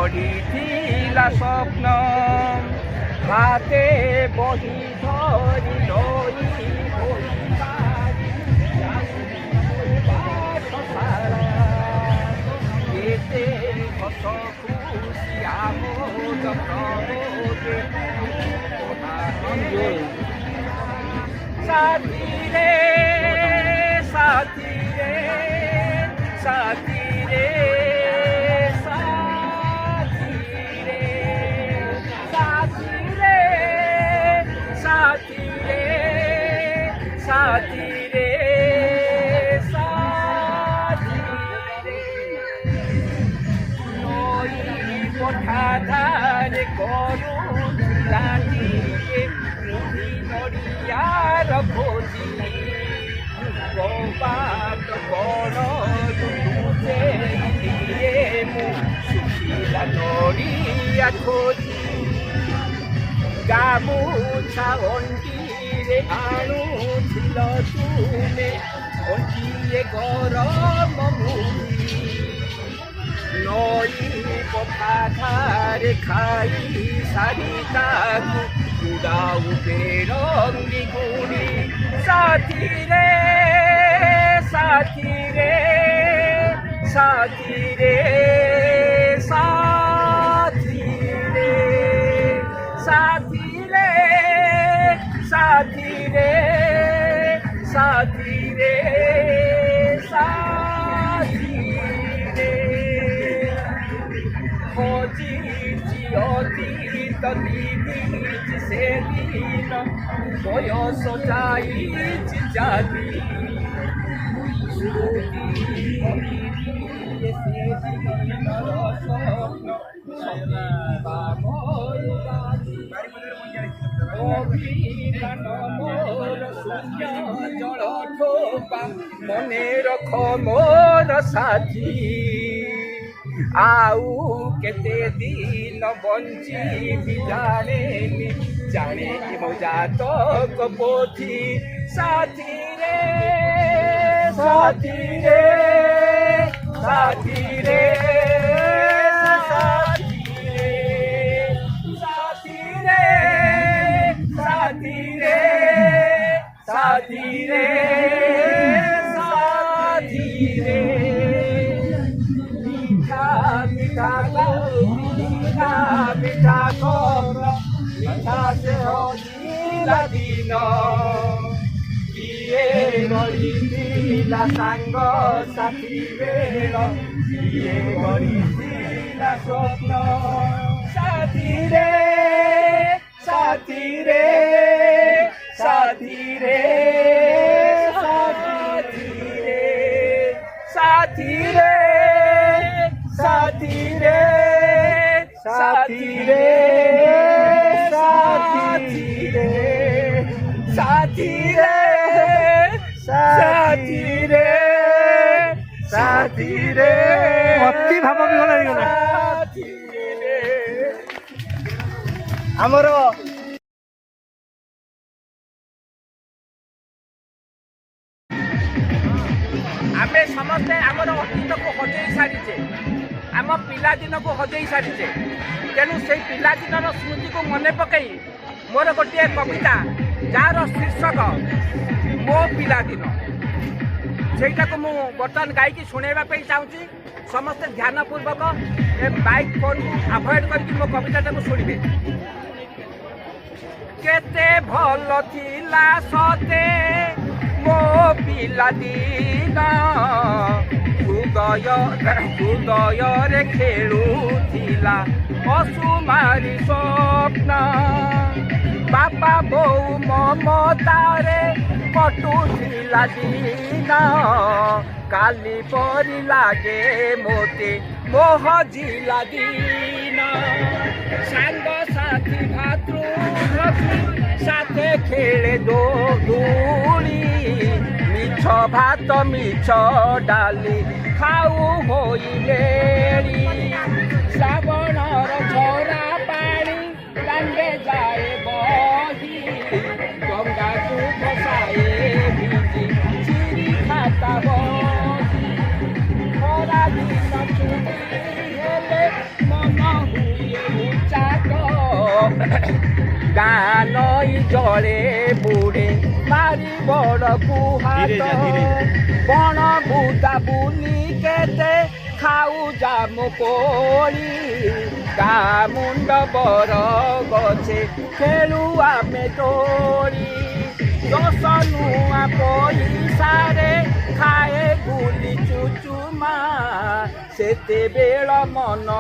পড়িথিলা স্বপ্ন হাতে বহি ধরি লই কেতে হস খুশি আমোদ প্রমোদে সাথী রে সাথী রে সাথী রে সাথী রে সাথী রে সাথী রে সাথী রে সাথী রে নই পঠাধারে করু লাটিয়ে মুড়ি নড়িয়ার খোঁজি কপাট বড় দুধে দিয়ে মু শুকিলা নড়িয়া খোঁজি গামুছা অন্টিরে আণুছিল তুমে অন্টিয়ে গরম মুড়ি নই পথাধারে খাই সারি তাকু উড়াও বেরঙ্গি গুড়ি সাথী রে সাথী রে সাথী রে সাথী রে সাথী রে সাথী রে সাথী রে সাথী রে খোঁজিছি অতীত দিবিছি সেদিন বয়স যাইছি জানি জল ঠোপা মনে রখ মোর সাথী আউ কেতে দিন বঞ্চিবি জানেনি জানে কি মো জাতক পোথি সাথী রে সাথী রে সাথী রে সাথী রে সাথী রে সাথী রে সাথী রে সাথী রে মিঠা মিঠা মিঠা মিঠা কর মিঠা সে হইলা দিন কিଏ ଗଢ଼ିଥିଲା ସାଙ୍ଗ ସାଥୀ ବେଳ କିଏ ଗଢ଼ିଥିଲା ସ୍ୱପ୍ନ ସାଥୀ ରେ ସାଥୀ ରେ ସାଥୀ ରେ ସାଥୀ ରେ ସାଥୀ ରେ ସାଥୀ ରେ ସାଥୀ ରେ ସାଥୀ ରେ ସାଥୀ ରେ ସାଥୀ ରେ ସାଥୀ ରେ ଅତି ଭାବ ବିହଳ ହେଇଗଲା ଆମର ଆମେ ସମସ୍ତେ ଆମର ଅତୀତକୁ ହଜେଇ ସାରିଛେ ଆମ ପିଲାଦିନକୁ ହଜେଇ ସାରିଛେ ତେଣୁ ସେଇ ପିଲାଦିନର ସ୍ମୃତିକୁ ମନେ ପକାଇ ମୋର ଗୋଟିଏ କବିତା ଯାହାର ଶୀର୍ଷକ ମୋ ପିଲାଦିନ ସେଇଟାକୁ ମୁଁ ବର୍ତ୍ତମାନ ଗାଇକି ଶୁଣେଇବା ପାଇଁ ଚାହୁଁଛି ସମସ୍ତେ ଧ୍ୟାନପୂର୍ବକ ଏ ମାଇକ୍ ଫୋନ୍କୁ ଆଭଏଡ୍ କରିକି ମୋ କବିତାଟାକୁ ଶୁଣିବେ କେତେ ଭଲ ଥିଲା ସତେ ମୋ ପିଲାଦିନ ହୃଦୟରେ ଖେଳୁଥିଲା ଅସୁମାରୀ ସ୍ୱପ୍ନ ବାପା ବୋଉ ମମତାରେ କଟୁଥିଲା ଦିନ କାଲି ପରି ଲାଗେ ମୋତେ ମୋ ହଜିଲା ଦିନ ସାଙ୍ଗସାଥୀ ଭାତୃ সাথে খেলে দোলি মিছ ভাত মিছ ডালি খাউ হইলে শ্রাবণর ঝরা পানি দাণ্ডে যায় বহি গঙ্গাକୁ বসায়ে ভিজি চিরি খাতা বহি খরা দিন চুটি হেলে মন ଗାଁ ନଈ ଜଳେ ବୁଡ଼େ ମାରି ବଡ଼କୁ ହାତ ବଣ ବୁଦା ବୁଲି କେତେ ଖାଉ ଜାମୁ କୋଳି ଗାଁ ମୁଣ୍ଡ ବର ଗଛେ ଖେଳୁ ଆମେ ଦୋଳି ଦଶ ନୂଆ ପଇସାରେ ଖାଏ ଗୁଲି ଚୁଚୁମା ସେତେବେଳ ମନ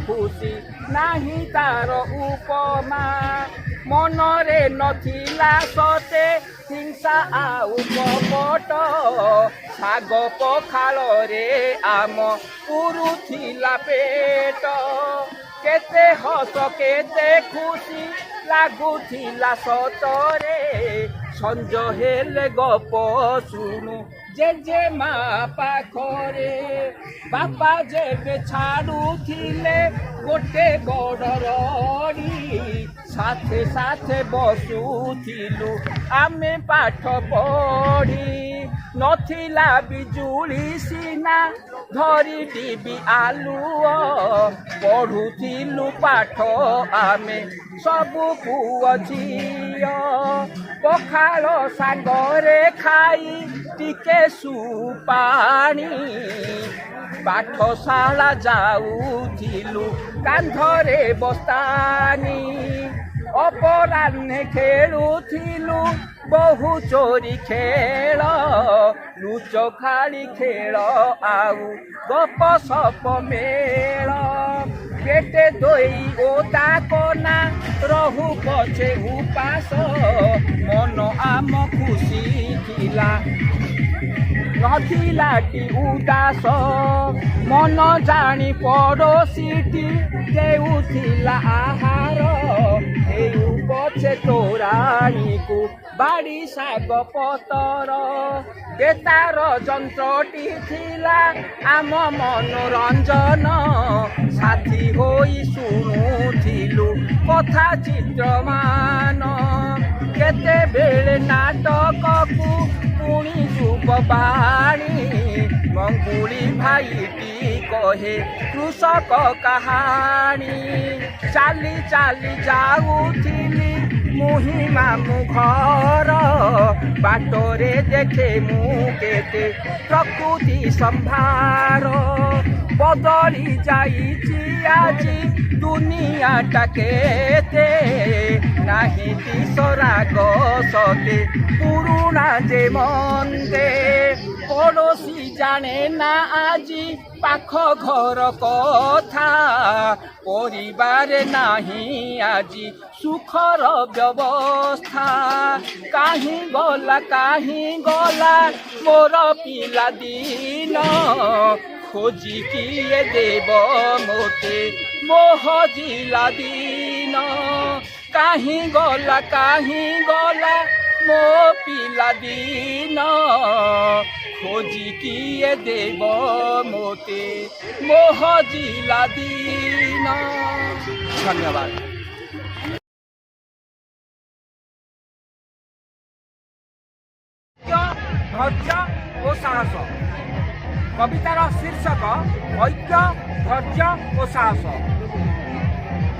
ଖୁସି ନାହିଁ ତାର ଉପମା ମନରେ ନଥିଲା ସତେ ହିଂସା ଆଉ କପଟ ଶାଗ ପଖାଳରେ ଆମ ପୁରୁଥିଲା ପେଟ କେତେ ହସ କେତେ ଖୁସି ଲାଗୁଥିଲା ସତରେ ସଞ୍ଜ ହେଲେ ଗପ ଶୁଣୁ ଜେଜେମା ପାଖରେ ବାପା ଯେବେ ଛାଡୁଥିଲେ ଗୋଟେ ବଡ଼ ରଡ଼ି ସାଥେ ସାଥେ ବସୁଥିଲୁ ଆମେ ପାଠ ପଢ଼ି ନଥିଲା ବିଜୁଳି ସିନା ଧରି ଡିବି ଆଲୁଅ ପଢ଼ୁଥିଲୁ ପାଠ ଆମେ ସବୁ ପୁଅ ଝିଅ ପଖାଳ ସାଙ୍ଗରେ ଖାଇ ଟିକେ ସୁପାଣି ପାଠଶାଳା ଯାଉଥିଲୁ କାନ୍ଧରେ ବସ୍ତାନି ଅପରାହ୍ନେ ଖେଳୁଥିଲୁ ବହୁ ଚୋରି ଖେଳ ଲୁଚକାଳି ଖେଳ ଆଉ ଗପ ସପ ମେଳ କେତେ ଦୋଇ ଓଦା କନା ରହୁ ପଛେ ଉପାସ ମନ ଆମ ଖୁସି ଥିଲା ନଥିଲାଟି ଉଦାସ ମନ ଜାଣି ପଡ଼ୋଶୀଟି ଦେଉଥିଲା ଆହାର ହେଉ ପଛେ ତୋରାଣୀକୁ ବାଡ଼ି ଶାଗ ପତର ବେତାର ଯନ୍ତ୍ରଟି ଥିଲା ଆମ ମନୋରଞ୍ଜନ ସାଥୀ ହୋଇ ଶୁଣୁଥିଲୁ କଥା ଚିତ୍ରମାନ କେତେବେଳେ ନାଟକକୁ ପୁଣି ଯୁବବାଣୀ ମଙ୍ଗୁଳି ଭାଇଟି କହେ କୃଷକ କାହାଣୀ ଚାଲି ଚାଲି ଯାଉଥିଲି ମୁହିଁ ମାମୁଁ ଘର ବାଟରେ ଦେଖେ ମୁଁ କେତେ ପ୍ରକୃତି ସମ୍ଭାର ବଦଳି ଯାଇଛି ଆଜି ଦୁନିଆଟା କେତେ ନାହିଁ କିଶୋରାଗ ସତେ ପୁରୁଣା ଯେ ମନ୍ଦେ ପଡ଼ୋଶୀ ଜାଣେ ନା ଆଜି ପାଖ ଘର କଥା ପରିବାରେ ନାହିଁ ଆଜି ସୁଖର ବ୍ୟବସ୍ଥା କାହିଁ ଗଲା ମୋର ପିଲାଦିନ ଖୋଜି କିଏ ଦେବ ମୋତେ ମୋ ହଜିଲା ଦିନ କାହିଁ ଗଲା ମୋ ପିଲାଦିନ ଖୋଜି କିଏ ଦେବ ମୋତେ ମୋ ହଜିଲା ଦିନ। ଧନ୍ୟବାଦ। ଧୈର୍ଯ୍ୟ ଓ ସାହସ কবিতার শীর্ষক ঐক্য ধৈর্য ও সাহস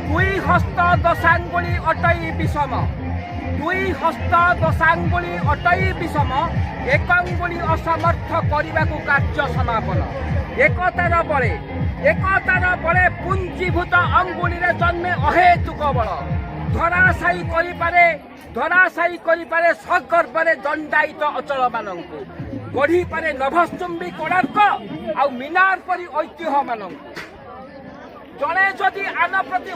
দুই হস্ত দশাঙ্গুলি অটই বিষম দুই হস্ত দশাঙ্গুলি অটই বিষম একঙ্গুলি অসমর্থ করিবাকু কার্য সমাপন একতার বলে পুঞ্জীভূত অঙ্গুলিরে জন্মে অহেতুক বল ধরাশায়ী করিপারে সগর্ভরে দণ্ডায়িত অচল মানঙ্কু গঢ়ি পারে নভশ্চুম্বী কোଣାର୍କ ଆଉ ମିନାର ପରି ଐତିହ୍ୟ ମାନଙ୍କୁ ଜଣେ ଯଦି ଆନ ପ୍ରତି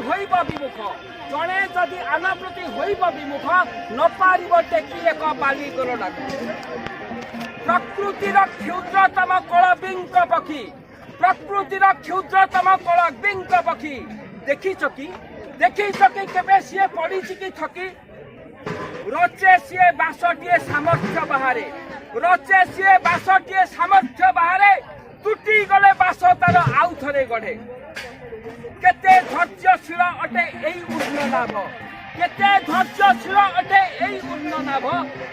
ହୋଇବ ବିମୁଖ ନ ପାରିବ ଟେକି ଏକ ବାଲି ଗୋଲଟାକୁ ପ୍ରକୃତିର କ୍ଷୁଦ୍ରତମ କଳବିଙ୍କ ପକ୍ଷୀ ଦେଖିଛ କି କେବେ ସିଏ ପଡ଼ିଛି କି ଥକି ରଚେ ସିଏ ବାସଟିଏ ସାମର୍ଥ୍ୟ ବାହାରେ ତୁଟି ଗଲେ ବାସ ତାର ଆଉ ଥରେ ଗଢ଼େ କେତେ ଧୈର୍ଯ୍ୟଶୀଳ ଅଟେ ଏଇ ଉଷ୍ଣ ଲାଭ केते धैर्यशील अटे एई उन्ननाभ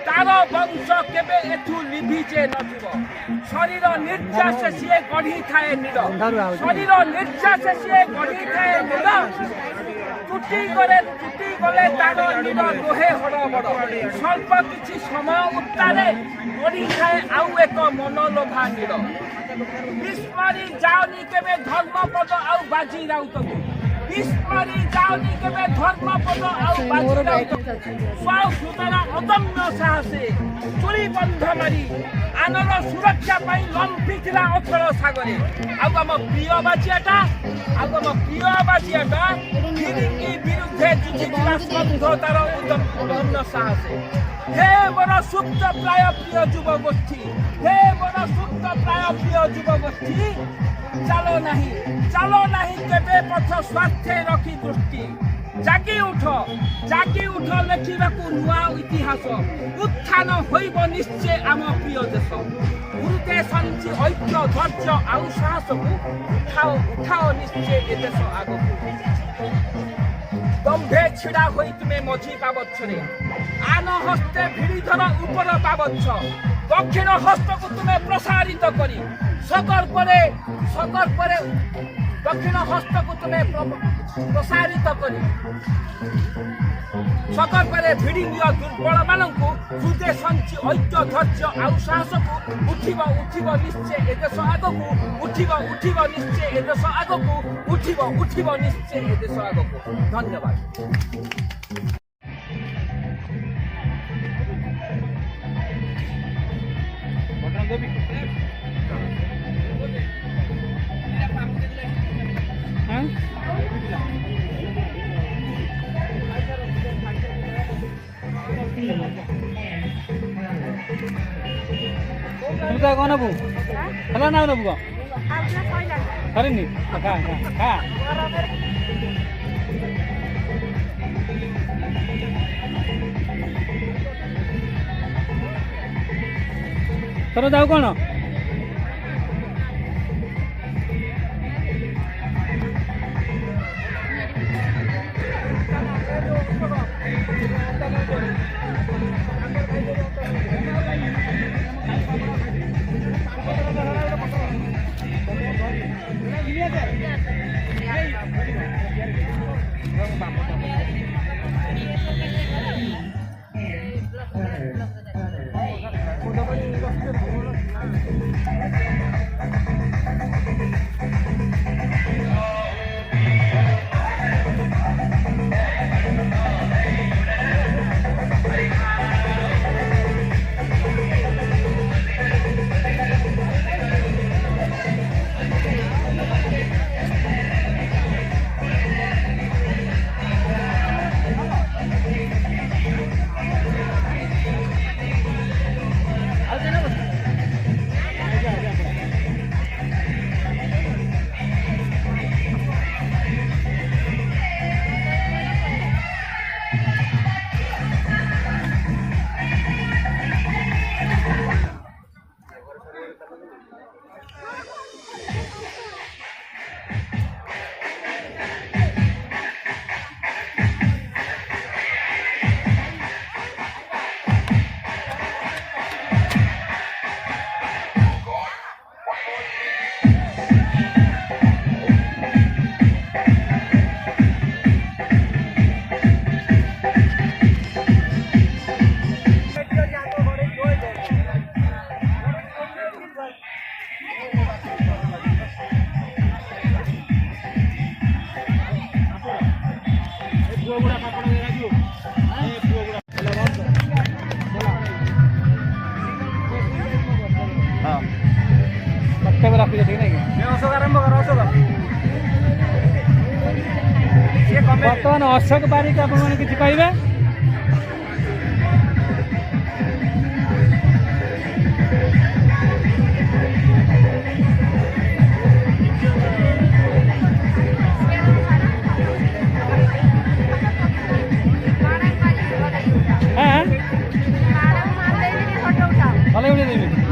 तार वंश केबे एथु लिभिजे नथिबो शरीर निर्जास सिए गढ़ी थाए नीर शरीर निर्जास सिए गढ़ी थाए नीर टूटी गले तार नीर लोहे हड़बड़ स्वल्प किछि समय उत्तारे गढ़ी थाए आउ एक मनलोभा नीर विस्मरी जाओनी केबे धर्मपद आउ बाजी राउतको विस्मरी जाओनी केबे धर्मपद आउ बाजी राउतको स्वाउतरा अदम्य साहसे चुरी बंध मारी आनर सुरक्षा पाई लंपिथिला अथल सागरे आउ हम प्रिय बाजियाटा फिरिकी विरुद्धे जुझिथिला स्कंधतार अदम्य साहसे हे मोर सुप्त प्राय प्रिय युव गोष्ठी हे मोर सुप्त प्राय प्रिय युव गोष्ठी चलो नहीं केबे पथ स्वार्थे रखी दृष्टि जागी उठ लेखिबाकू नुआ इतिहास उत्थान होइब निश्चय आम प्रिय देश गुरुते संची ऐक्य धैर्य आउ साहसकू उठाओ निश्चय ए देश आगकू दम्भे छिड़ा होई तुमे मझी पाबच्छरे आन हस्ते भिड़ीधर ऊपर पाबच्छ दक्षिण हस्तकू तुमे प्रसारित करी सकर्परे दक्षिण हस्तकू तुमे प्रसारित करी सकर्परे भिड़ी निय दुर्बल मानकू हृदय संची ऐक्य धैर्य आउ साहसकू उठिब निश्चय ए देश आगकू उठिब निश्चय ए देश आगकू उठिब निश्चय ए देश आगकू धन्यवाद। तुमका कौन नबू हला ना नबू अरे नहीं खा तोर जाऊ कौन बर्तमान अशोक बारिक आप किसी कहे भले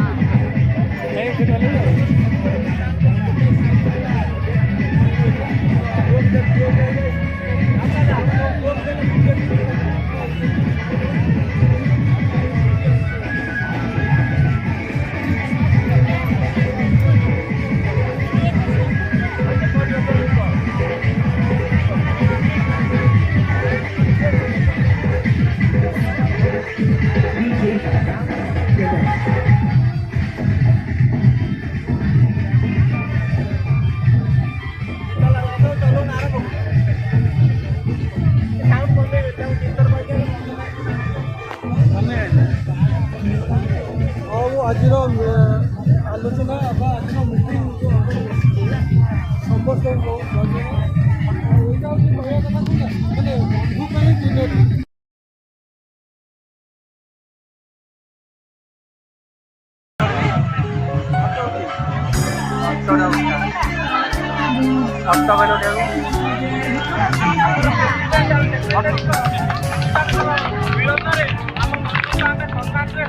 ବିରୋଧରେ ଆମ ମନକୁ ଆମେ ସମ୍ମାନରେ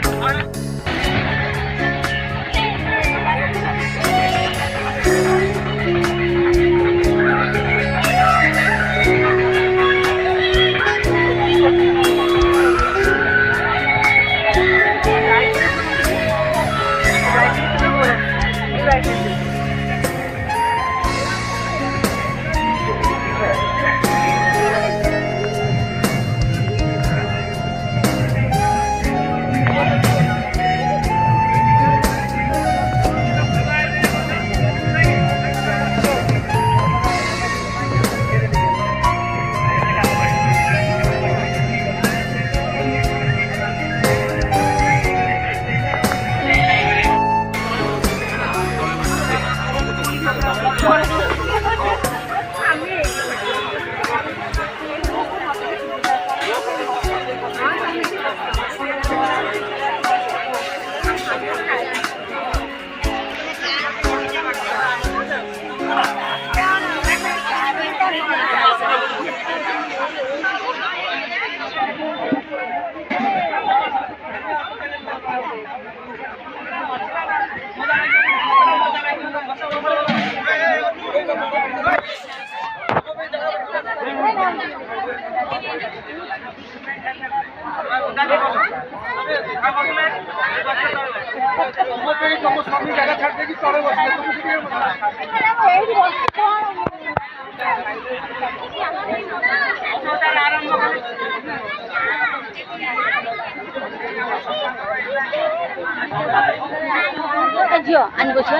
तुम स्वामी जगह छाड़ देगी तोड़े बस झियो अनि बस्यो